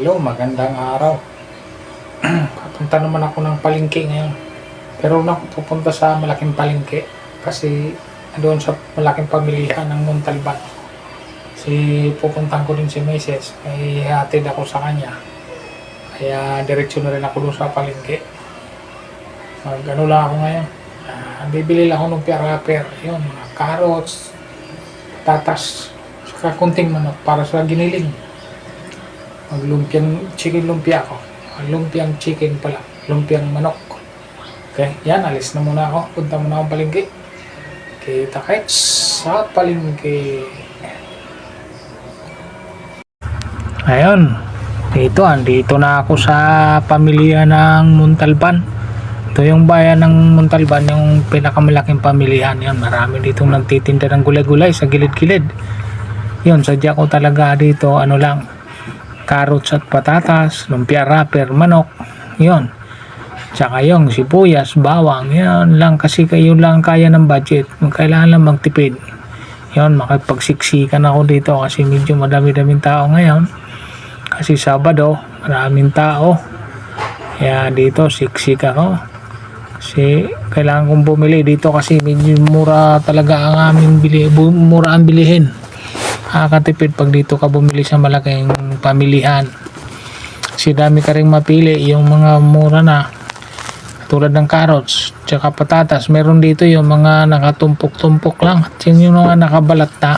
Hello, magandang araw. Papunta naman ako ng palengke ngayon. Pero una ako pupunta sa malaking palengke kasi doon sa malaking pamilihan ng Montalban. Kasi pupuntahan ko din si Mrs. May hatid ako sa kanya. Kaya diretsyo na rin ako doon sa palengke. Mag-ano lang ako ngayon. Bibili lang ako ng pier-pier. Yun, mga carrots, patatas, saka kunting manok para sa giniling. Maglumpiang chicken lumpia ako. Lumpiang chicken pala. Lumpiang manok. Okay, yan. Alis na muna ako. Punta muna akong palengke. Kita-kits sa palengke. Ayun. Andito na ako sa pamilya ng Montalban. Ito yung bayan ng Montalban, yung pinakamalaking pamilihan. Yan, marami dito nagtitinda ng gulay-gulay sa gilid-gilid. Yun, sadya ko talaga dito, carrots at patatas, lumpia wrapper, manok, yun. Tsaka yung sibuyas, bawang, yun lang kasi kayo lang kaya ng budget. Kailangan lang magtipid. Yun, makipagsiksikan ako dito kasi medyo madami-daming tao ngayon. Kasi Sabado, maraming tao. Kaya dito, siksik ako. Kasi kailangan kong bumili dito kasi medyo mura talaga ang aming mura ang bilihin. Nakakatipid pag dito ka bumili sa malaking pamilihan. Kasi dami ka rin mapili yung mga mura na tulad ng carrots tsaka patatas. Meron dito yung mga nakatumpok-tumpok lang at yung mga nakabalat na.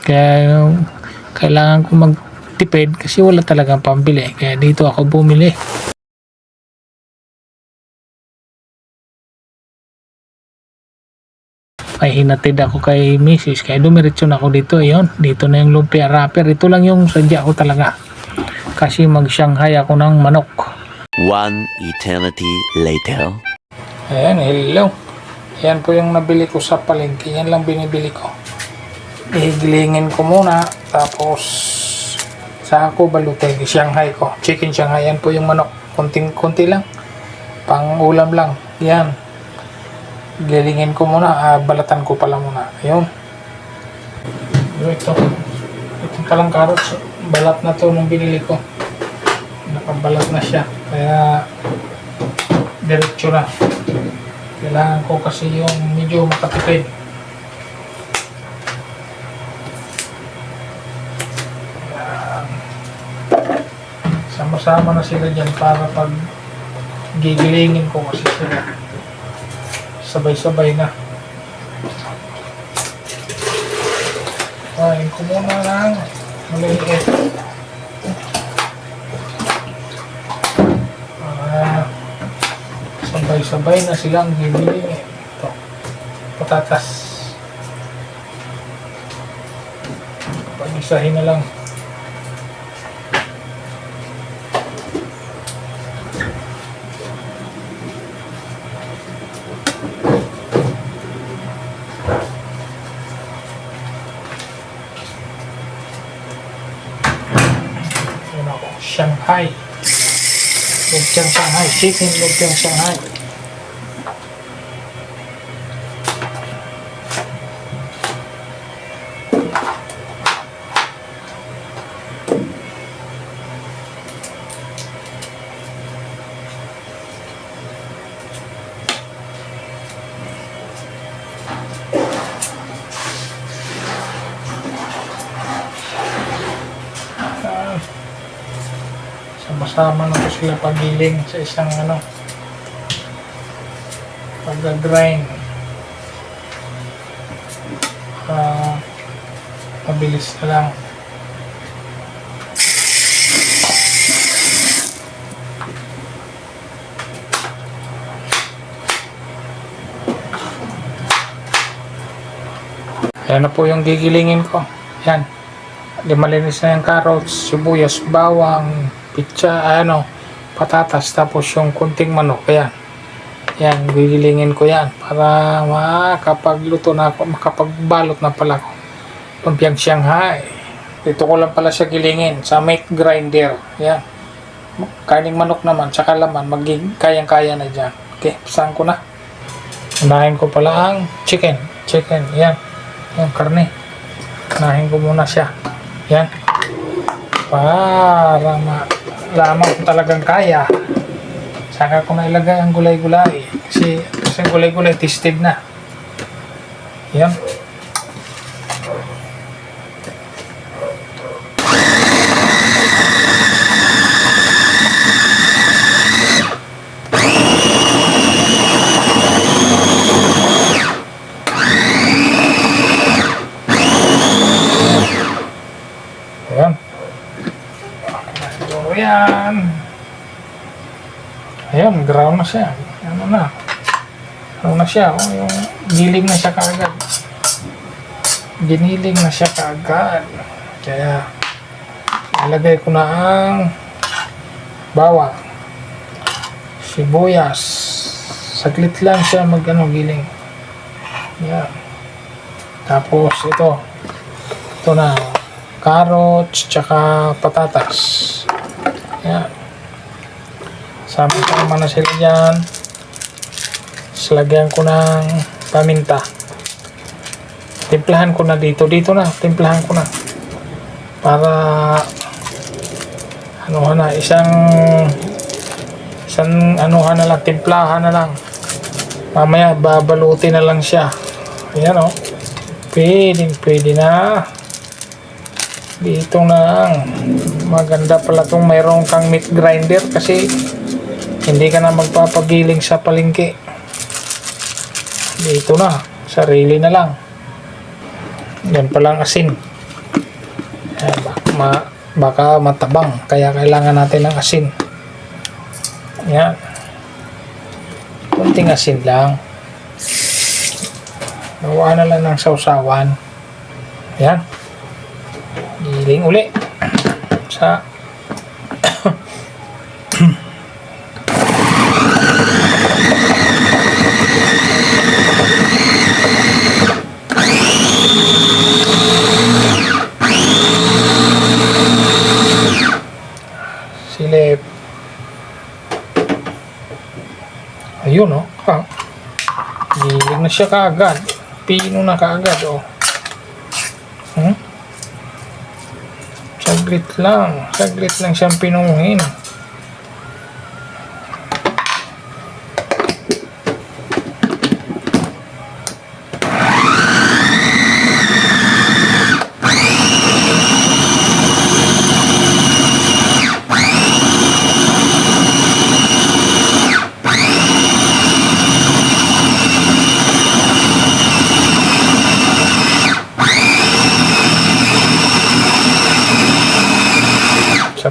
Kaya kailangan ko magtipid kasi wala talagang pambili. Kaya dito ako bumili. Ay hinatid ako kay Mrs. Kaya dumiretso na ako dito. Ayun, dito na yung lumpia wrapper. Ito lang yung sadya ko talaga. Kasi mag-Shanghai ako ng manok. One eternity later. Ayan, hello. Yan po yung nabili ko sa palengke. Yan lang binibili ko. Ihigilingin ko muna. Tapos sa ako balutin. Shanghai ko. Chicken Shanghai. Yan po yung manok. Kunti lang. Pang ulam lang. Yan. Gilingin ko muna, balatan ko pala muna. Ayun. Ito palang carrots. Balat na to nung binili ko. Nakabalat na siya. Kaya diretso na. Kailangan ko kasi yung medyo makatipid. Sama-sama na sila dyan para pag gigilingin ko kasi sila sabay-sabay na. Kain ko muna lang maliit. Sabay-sabay na silang bibili. Ito, patatas. Pag-isahin na lang. Shanghai. Lumpiang Shanghai. Chicken lumpiang Shanghai. Sama-sama na po sila pagiling sa isang pag-grind. Mabilis na lang. Ayan na po yung gigilingin ko. Yan. Malinis na yung carrots, sibuyas, bawang, pitsa, patatas, tapos yung kunting manok. Yan, gigilingin ko yan para makapagluto na ako, makapagbalot na pala ako. Lumpiang Shanghai. Dito ko lang pala siya gilingin sa meat grinder. Yan. Kaning manok naman, tsaka laman, kayang-kaya na dyan. Okay, saan ko na? Unahin ko pala ang chicken. Yan. Yung karne. Unahin ko muna siya. Yan. para malaman kung talagang kaya. Saka ko na ilagay ang gulay-gulay. Kasi ang gulay-gulay tested na. Yan. Ayan. So, yan. Ayan, ground na siya. Ano na. Ano na siya. Oh, yung giling na siya kaagad. Giniling na siya kaagad. Kaya, ilagay ko na ang bawang. Sibuyas. Saglit lang siya giling. Yan. Tapos, ito. Ito na. Carrots, tsaka patatas. Yan. Sama-sama na sila dyan. Lagyan ko ng paminta. Timplahan ko na dito. Dito na. Timplahan ko na. Para anuhan na. Isang anuhan na lang. Timplahan na lang. Mamaya babalutin na lang siya. Ayan o. Pwede na. Dito na. Maganda pala itong mayroong kang meat grinder kasi hindi ka na magpapagiling sa palengke. Dito na. Sarili na lang. Yan palang asin. Baka matabang. Kaya kailangan natin ng asin. Yan. Kunting asin lang. Gawa na lang ng sausawan. Yan. Giling uli. Sa silip. Ayun o. Giling na siya kaagad. Pino na kaagad o. Saglit lang. Saglit lang siyang pinuhin.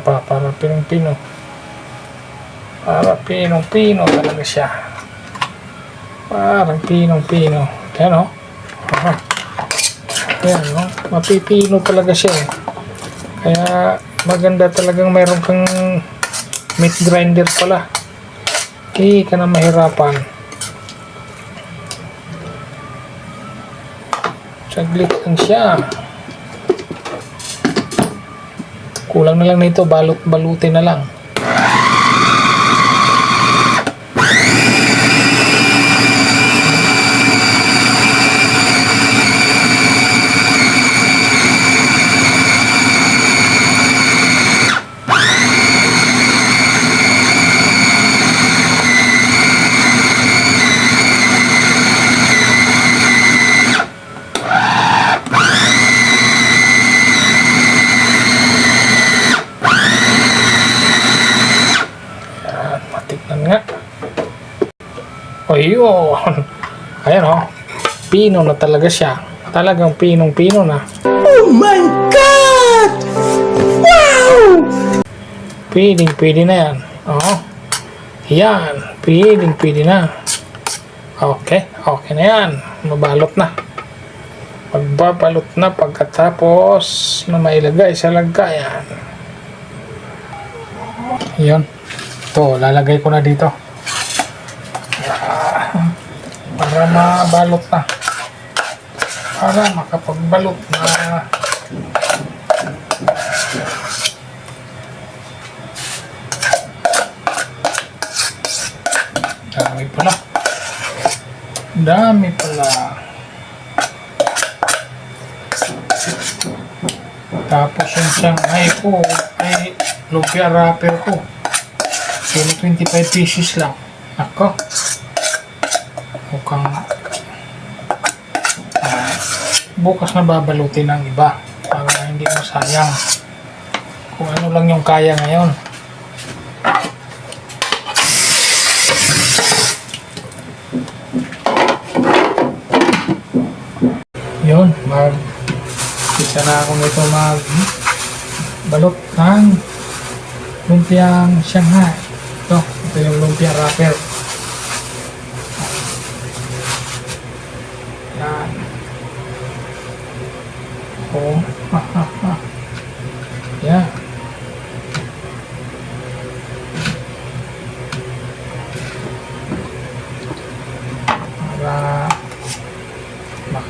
Para pinong-pino. Para pinong-pino talaga siya. Parang pinong-pino. Ayan o. Ayan o. Mapipino talaga siya. Kaya maganda talagang mayroon kang meat grinder pala. Hindi ka na mahirapan. Saglit lang siya. Kulang na lang nito, balutin na lang. Ayun. Ayan o. Pino na talaga siya. Talagang pinong-pino na. Oh my God! Wow! Pwede na yan. Oo. Yan. Pwede na. Okay. Okay na yan. Mabalot na. Magbabalot na pagkatapos na mailagay sa lagayan. Yun. Ito, lalagay ko na dito. Para mabalot na. Para makapagbalot na. Dami pala. Dami pala. Tapos yung Shanghai po lumpia wrapper ko. Kilo 25 pieces lang. Ako. Mukhang bukas na babalutin ng iba para hindi masayang. Kung ano lang yung kaya ngayon. Yun, isa na ako nito balot ng lumpiang Shanghai. Ito yung lumpia wrapper. Yan. Oh, yan.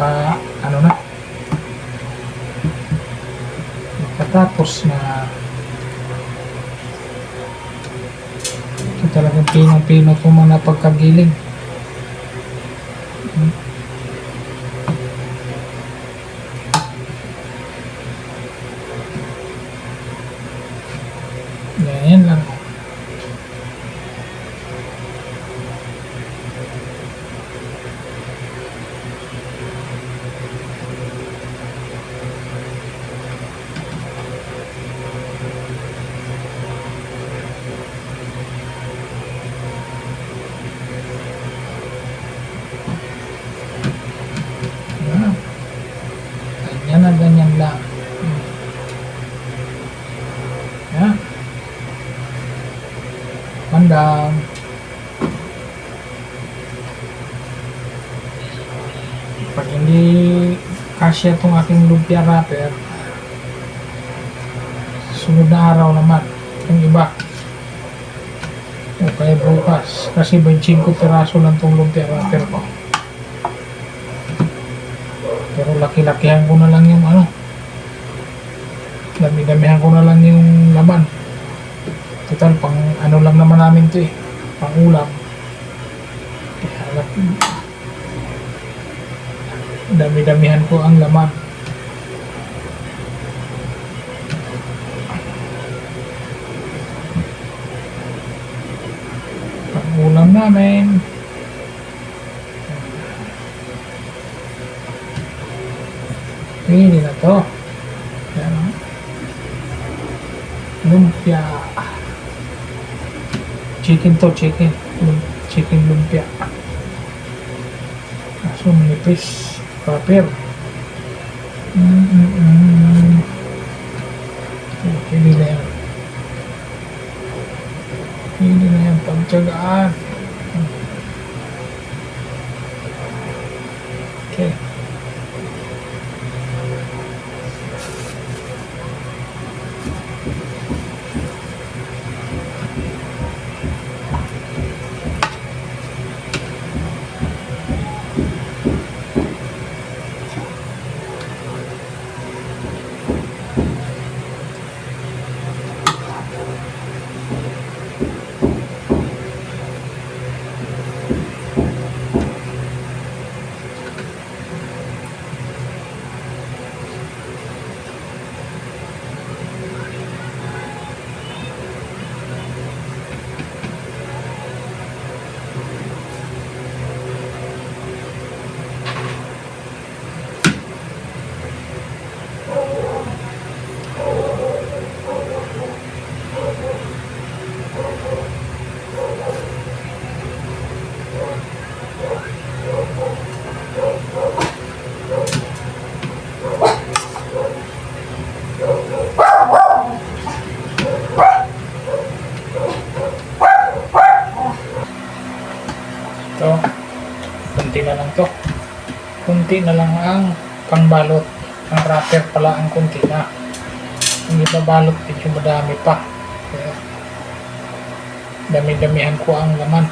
Para ano na makatapos na ito talagang pinong-pino itong mga pagkagiling. Yan lang. Ganyan lang. Yan. Pandang. Pag hindi kasya itong aking lumpia wrapper, sunod na araw naman yung iba. O kaya bukas. Kasi 25 piraso lang itong lumpia wrapper ko. Pero laki-lakihan ko na lang yung dami-damihan ko na lang yung laman. Total, pang ano lang naman namin ito pang ulam. Kaya dami-damihan ko ang laman. Pang ulam namin. Pili na to. Yan. Lumpia. Chicken to, chicken. Chicken lumpia. Kaso manipis. Wrapper. Pili na yan. Pili na yan. Pagtsagaan. Okay. Kunti na lang ang pangbalot. Ang wrapper pala ang kunti na. Yung ibabalot medyo madami pa. Kaya dami-damihan ko ang laman.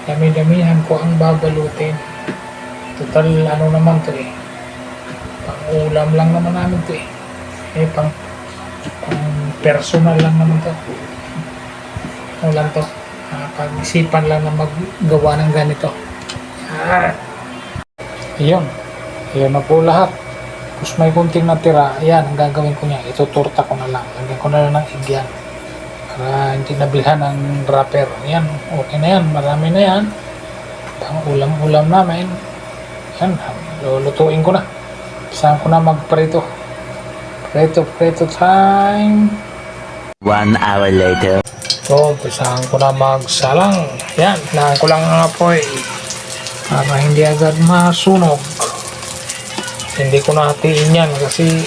Dami-damihan ko ang babalutin. Total ano naman to pang ulam lang naman namin to pang personal lang naman to. Ano lang to, pag-isipan lang na maggawa ng ganito. Iyon na po lahat. Tapos may kunting natira, yan, ang gagawin ko niya, ituturta ko na lang. Lagyan ko na lang ng egg yan. Para hindi nabilhan ng wrapper. Yan, okay na yan, marami na yan. Ang ulam-ulam namin. Yan, lulutuin ko na. Saan ko na magprito. Prito time. 1 hour later. So, umpisahan ko na magsalang. Yan, hinahan ko lang ang apoy. Para hindi agad masunog. Hindi ko nahatiin yan kasi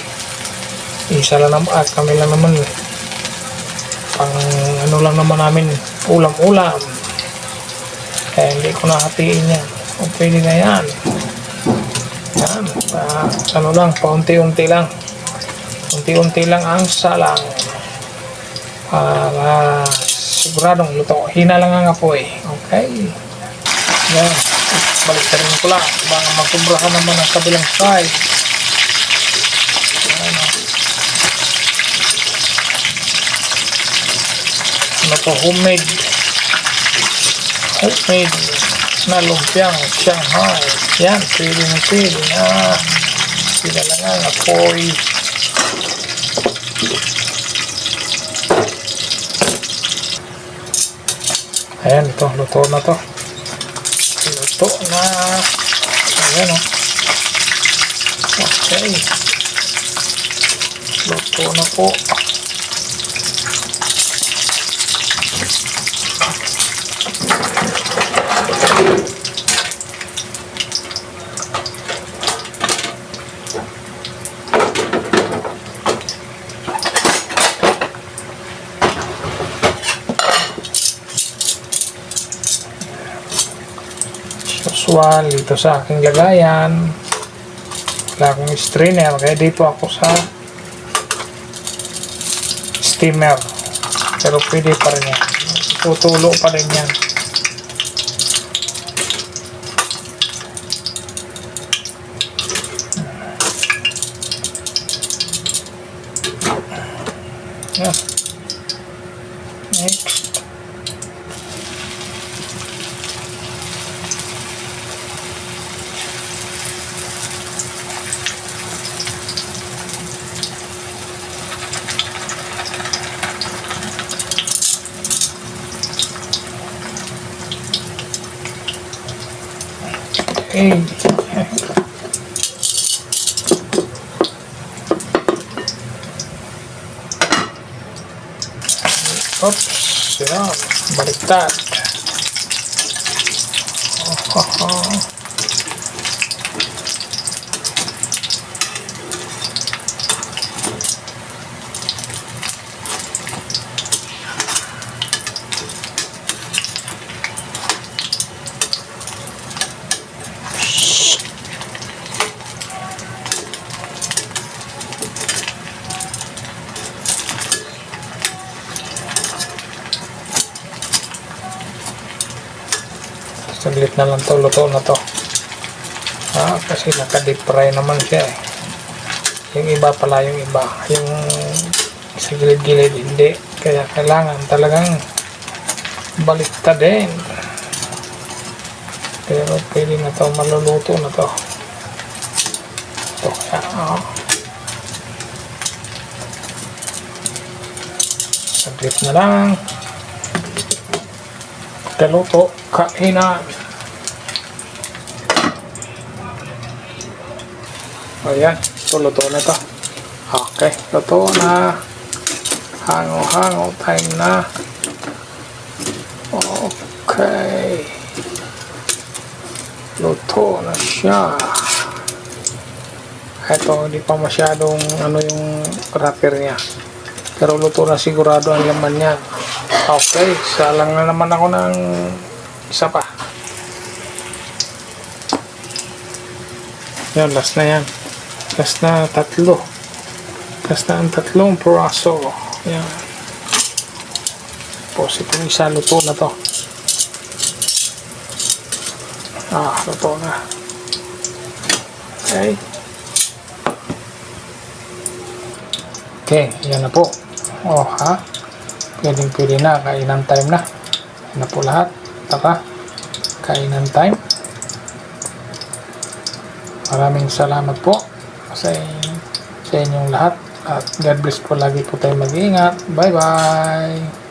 isa lang naman at kami lang naman pang ano lang naman namin ulam-ulam. Kaya hindi ko nahatiin yan. O pwede na yan. Yan, ano lang, paunti-unti lang. Unti-unti lang ang salang. Para siguradong luto. Hina lang ang apoy. Okay. Yan. Balik na rin ko lang. Baka magkubrahan naman ang kabilang side. Yan. Ano to? Homemade na lumpiang Shanghai. Yan. Pwede na. Sila lang ang apoy. Ayan, ito. Luto na to. Luto na. Ayan o. Okay. Luto na po. Usual dito sa aking lagayan, wala akong strainer kaya dito ako sa steamer, pero pwede pa rin yan, tutulo pa rin yan. Yan. Next. Okay. Oops, yan. Baliktad. Saglit na lang to, luto na to. Kasi naka-deep fry naman siya eh. Yung iba pala, yung sa gilid-gilid hindi. Kaya kailangan talagang baliktad din. Pero pwede na to, maluluto na to. Ito kaya, saglit na lang. Luto, kainan. Ayan, ito luto na to. Okay, luto na. Hango-hango time na. Okay. Luto na siya. Ito, hindi pa masyadong ano yung wrapper niya. Pero luto na sigurado ang laman niya. Okay, salang na naman ako ng isa pa. Yan, last na yan. Last na tatlo. Last na ang tatlong piraso. Yan. Tapos itong isa, luto na to. Luto na. Okay. Okay, yan na po. Pwede na, kainan time na. Yan na po lahat. Tara, kainan time. Maraming salamat po sa inyong lahat. At God bless po, lagi po tayo mag-iingat. Bye-bye!